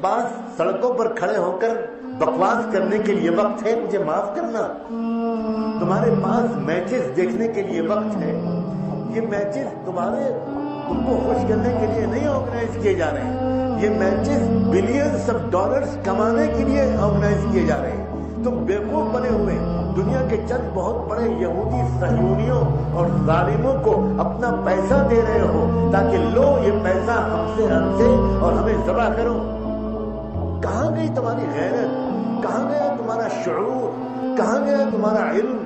بعض سڑکوں پر کھڑے ہو کر بکواس کرنے کے لیے وقت ہے مجھے معاف کرنا. تمہارے پاس میچز دیکھنے کے لیے وقت ہے. یہ میچز تم کو خوش کرنے کے لیے نہیں آرگنائز کیے جا رہے ہیں. یہ میچز بلینز آف ڈالرز کمانے کے لیے آرگنائز کیے جا رہے ہیں. تم بیوقوف بنے ہوئے دنیا کے چند بہت بڑے یہودی صہیونیوں اور ظالموں کو اپنا پیسہ دے رہے ہو تاکہ لو یہ پیسہ ہم سے اور ہمیں ذبح کرو. کہاں گئی تمہاری غیرت؟ کہاں گیا تمہارا شعور؟ کہاں گیا تمہارا علم؟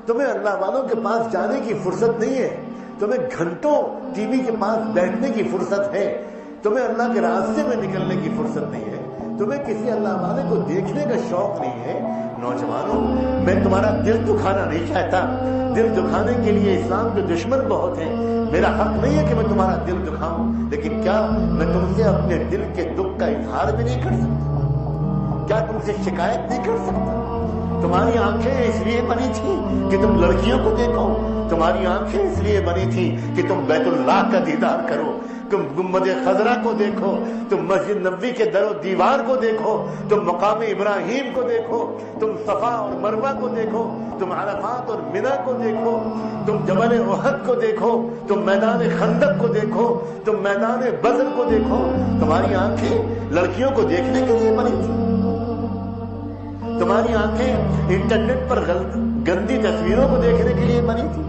تمہیں اللہ والوں کے پاس جانے کی فرصت نہیں ہے. تمہیں گھنٹوں ٹی وی کے پاس بیٹھنے کی فرصت ہے. تمہیں اللہ کے راستے میں نکلنے کی فرصت نہیں ہے. تمہیں کسی اللہ والے کو دیکھنے کا شوق نہیں ہے. نوجوانوں، میں تمہارا دل دکھانا نہیں چاہتا. دل دکھانے کے لیے اسلام کے دشمن بہت ہیں. میرا حق نہیں ہے کہ میں تمہارا دل دکھاؤں، لیکن کیا میں تم سے اپنے دل کے دکھ کا اظہار بھی نہیں کر سکتا؟ کیا تم سے شکایت نہیں کر سکتا؟ تمہاری آنکھیں اس لیے بنی تھی کہ تم لڑکیوں کو دیکھو. تمہاری آنکھیں اس لیے بنی تھی کہ تم بیت اللہ کا دیدار کرو. تم گنبد خضرا کو دیکھو. تم مسجد نبوی کے در و دیوار کو دیکھو. تم مقام ابراہیم کو دیکھو. تم صفا اور مروہ کو دیکھو. تم عرفات اور منا کو دیکھو. تم جبل احد کو دیکھو. تم میدان خندق کو دیکھو. تم میدان بدر کو دیکھو. تمہاری آنکھیں لڑکیوں کو دیکھنے کے لیے بنی تھی. تمہاری آنکھیں انٹرنیٹ پر گندی تصویروں کو دیکھنے کے لیے بنی تھی.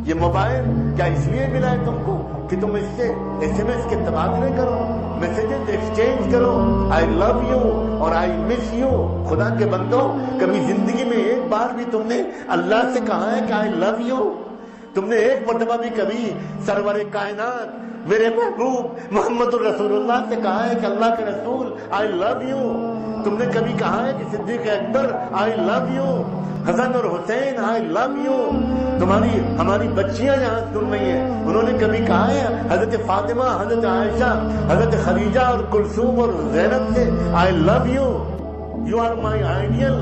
یہ موبائل کیا اس لیے ملا ہے تم کو کہ تم اس سے SMS کے تبادلے کرو، میسجز ایکسچینج کرو، آئی لو یو اور آئی مس یو؟ خدا کے بندو، کبھی زندگی میں ایک بار بھی تم نے اللہ سے کہا ہے کہ آئی لو یو؟ تم نے ایک مرتبہ بھی کبھی سرور کائنات میرے محبوب محمد الرسول اللہ سے کہا ہے کہ اللہ کے رسول آئی لو یو؟ تم نے کبھی کہا ہے کہ صدیق اکبر آئی لو یو، حسن اور حسین آئی لو یو؟ ہماری بچیاں یہاں سن رہی ہیں، انہوں نے کبھی کہا ہے حضرت فاطمہ، حضرت عائشہ، حضرت خدیجہ اور کلثوم اور زینب سے I love you, you are my ideal?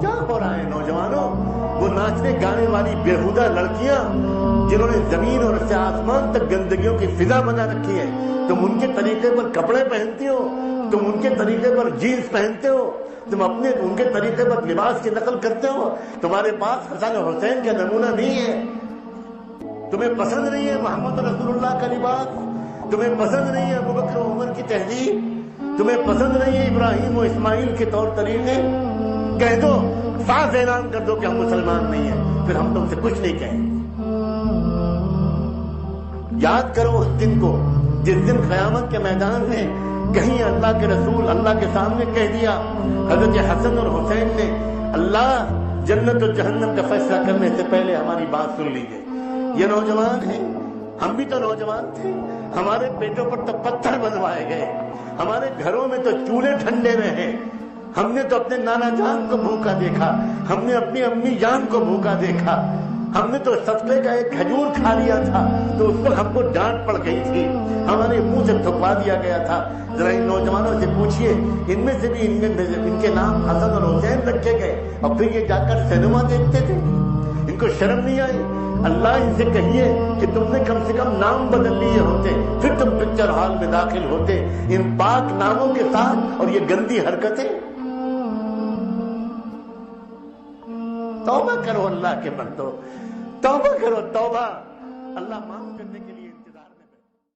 کیا ہو رہا ہے نوجوانوں؟ وہ ناچنے گانے والی بےہودہ لڑکیاں جنہوں نے زمین اور سے آسمان تک گندگیوں کی فضا بنا رکھی ہے، تم ان کے طریقے پر کپڑے پہنتی ہو، تم ان کے طریقے پر جینس پہنتے ہو، تم ان کے طریقے پر لباس کی نقل کرتے ہو. تمہارے پاس حسن اور حسین کا نمونہ نہیں ہے. تمہیں پسند نہیں ہے محمد رسول اللہ کا لباس. تمہیں پسند نہیں ہے ابوبکر و عمر کی تہذیب. تمہیں پسند نہیں ہے ابراہیم و اسماعیل کے طور طریقے. کہہ دو، صاف اعلان کر دو کہ ہم مسلمان نہیں ہیں، پھر ہم تم سے کچھ نہیں کہیں. یاد کرو اس دن کو جس دن قیامت کے میدان میں کہیں اللہ کے رسول اللہ کے سامنے کہہ دیا، حضرت حسن اور حسین نے، اللہ جنت و جہنم کا فیصلہ کرنے سے پہلے ہماری بات سن لیجیے. یہ نوجوان ہیں، ہم بھی تو نوجوان تھے. ہمارے پیٹوں پر تو پتھر بنوائے گئے، ہمارے گھروں میں تو چولہے ٹھنڈے رہے. ہم نے تو اپنے نانا جان کو بھوکا دیکھا، ہم نے اپنی امی جان کو بھوکا دیکھا. ہم نے تو صدقے کا ایک کھجور کھا لیا تھا تو اس پر ہم کو ڈانٹ پڑ گئی تھی، ہمارے منہ سے تھکوا دیا گیا تھا. ذرا ان نوجوانوں سے پوچھئے، ان میں سے بھی ان کے نام حسن اور حسین رکھے گئے اور پھر یہ جا کر سینما دیکھتے تھے. ان کو شرم نہیں آئی؟ اللہ ان سے کہیے کہ تم نے کم سے کم نام بدل لیے ہوتے، پھر تم پکچر ہال میں داخل ہوتے ان پاک ناموں کے ساتھ. اور یہ گندی حرکتیں، توبہ کرو اللہ کے بندو، توبہ کرو، توبہ. اللہ معاف